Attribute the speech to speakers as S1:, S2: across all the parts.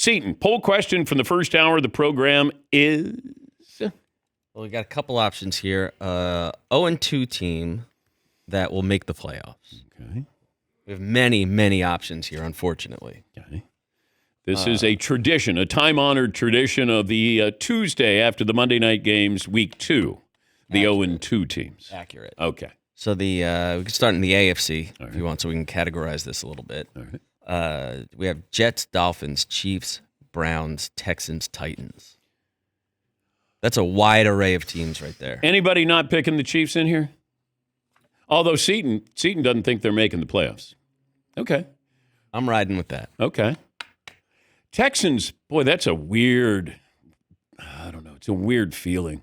S1: Seton, poll question from the first hour of the program is?
S2: Well, we got a couple options here. 0-2 team that will make the playoffs.
S1: Okay.
S2: We have many, many options here, unfortunately.
S1: Okay. This is a tradition, a time-honored tradition of the Tuesday after the Monday night games, week 2, the 0-2 teams.
S2: Accurate.
S1: Okay.
S2: So we can start in the AFC
S1: All
S2: if you want, so we can categorize this a little bit.
S1: All right.
S2: We have Jets, Dolphins, Chiefs, Browns, Texans, Titans. That's a wide array of teams right there.
S1: Anybody not picking the Chiefs in here? Although Seton doesn't think they're making the playoffs. Okay.
S2: I'm riding with that.
S1: Okay. Texans, boy, that's a weird, I don't know, it's a weird feeling.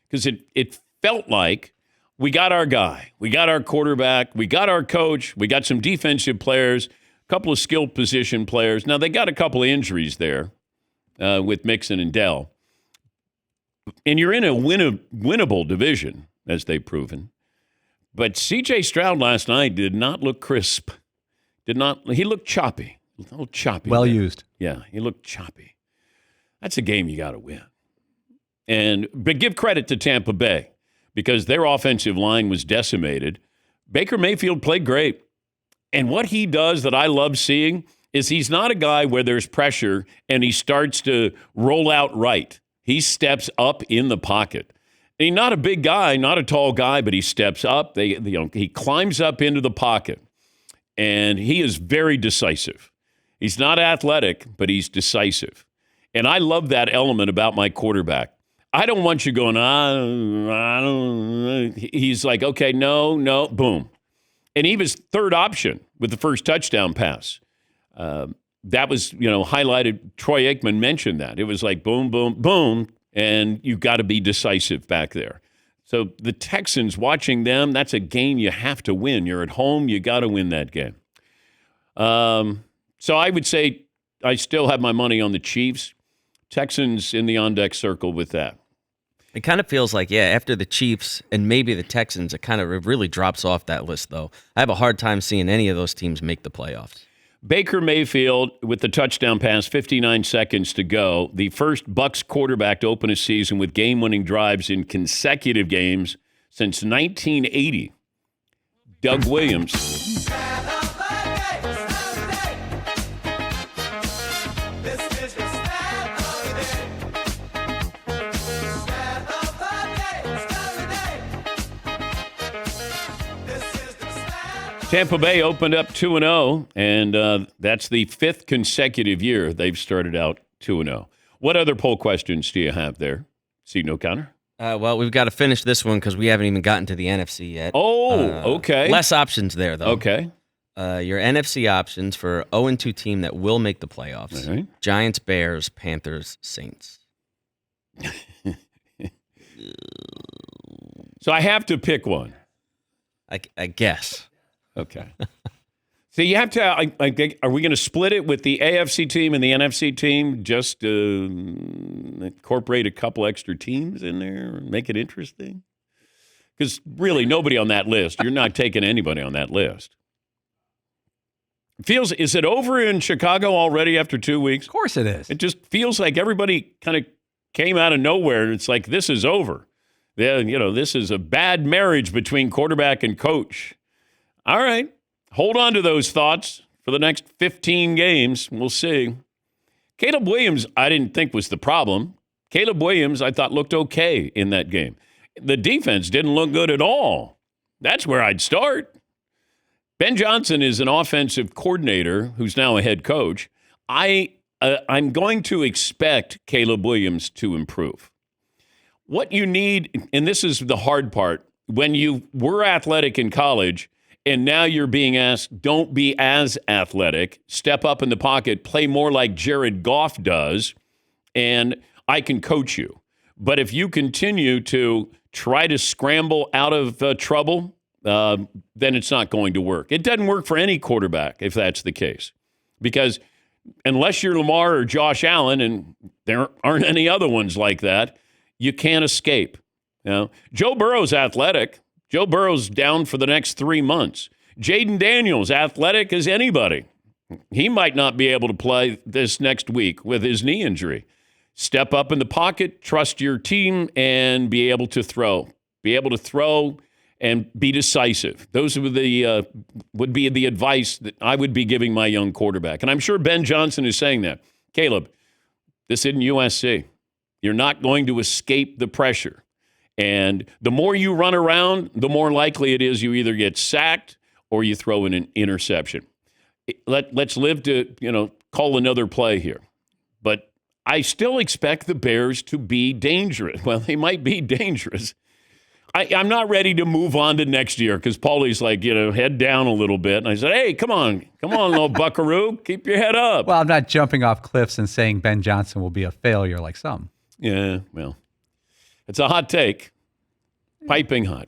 S1: Because it felt like we got our guy, we got our quarterback, we got our coach, we got some defensive players, a couple of skilled position players. Now, they got a couple of injuries there with Mixon and Dell. And you're in a winnable division, as they've proven. But C.J. Stroud last night did not look crisp. He looked choppy. A little choppy.
S3: Well used.
S1: Yeah, he looked choppy. That's a game you got to win. But give credit to Tampa Bay because their offensive line was decimated. Baker Mayfield played great. And what he does that I love seeing is he's not a guy where there's pressure and he starts to roll out right. He steps up in the pocket. And he's not a big guy, not a tall guy, but he steps up. He climbs up into the pocket, and he is very decisive. He's not athletic, but he's decisive. And I love that element about my quarterback. I don't want you going, I don't. He's like, okay, no, boom. And he was third option with the first touchdown pass. That was, highlighted. Troy Aikman mentioned that. It was like boom, boom, boom, and you've got to be decisive back there. So the Texans, watching them, that's a game you have to win. You're at home, you got to win that game. So I would say I still have my money on the Chiefs. Texans in the on-deck circle with that.
S2: It kind of feels like, after the Chiefs and maybe the Texans, it really drops off that list, though. I have a hard time seeing any of those teams make the playoffs.
S1: Baker Mayfield with the touchdown pass, 59 seconds to go. The first Bucs quarterback to open a season with game-winning drives in consecutive games since 1980. Doug Williams. Tampa Bay opened up 2-0, and that's the 5th consecutive year they've started out 2-0. What other poll questions do you have there, Seton O'Connor?
S2: Well, we've got to finish this one because we haven't even gotten to the NFC yet.
S1: Okay.
S2: Less options there, though.
S1: Okay.
S2: Your NFC options for 0-2 team that will make the playoffs.
S1: Right.
S2: Giants, Bears, Panthers, Saints.
S1: So I have to pick one.
S2: I guess.
S1: Okay. So you have to, are we going to split it with the AFC team and the NFC team? Just incorporate a couple extra teams in there, make it interesting? Because really, nobody on that list. You're not taking anybody on that list. Is it over in Chicago already after 2 weeks?
S3: Of course it is.
S1: It just feels like everybody kind of came out of nowhere, and it's like, this is over. Yeah, this is a bad marriage between quarterback and coach. All right. Hold on to those thoughts for the next 15 games. We'll see. Caleb Williams, I didn't think was the problem. Caleb Williams, I thought, looked okay in that game. The defense didn't look good at all. That's where I'd start. Ben Johnson is an offensive coordinator who's now a head coach. I'm going to expect Caleb Williams to improve. What you need, and this is the hard part, when you were athletic in college and now you're being asked, don't be as athletic, step up in the pocket, play more like Jared Goff does, and I can coach you. But if you continue to try to scramble out of trouble, then it's not going to work. It doesn't work for any quarterback if that's the case. Because unless you're Lamar or Josh Allen, and there aren't any other ones like that, you can't escape. Joe Burrow's athletic. Joe Burrow's down for the next 3 months. Jaden Daniels, athletic as anybody. He might not be able to play this next week with his knee injury. Step up in the pocket, trust your team, and be able to throw. Be able to throw and be decisive. Those would be the advice that I would be giving my young quarterback. And I'm sure Ben Johnson is saying that. Caleb, this isn't USC. You're not going to escape the pressure. And the more you run around, the more likely it is you either get sacked or you throw in an interception. Let's live to, call another play here. But I still expect the Bears to be dangerous. Well, they might be dangerous. I'm not ready to move on to next year because Paulie's like, head down a little bit. And I said, hey, come on, little buckaroo. Keep your head up.
S3: Well, I'm not jumping off cliffs and saying Ben Johnson will be a failure like some.
S1: Yeah, well, it's a hot take. Piping hot.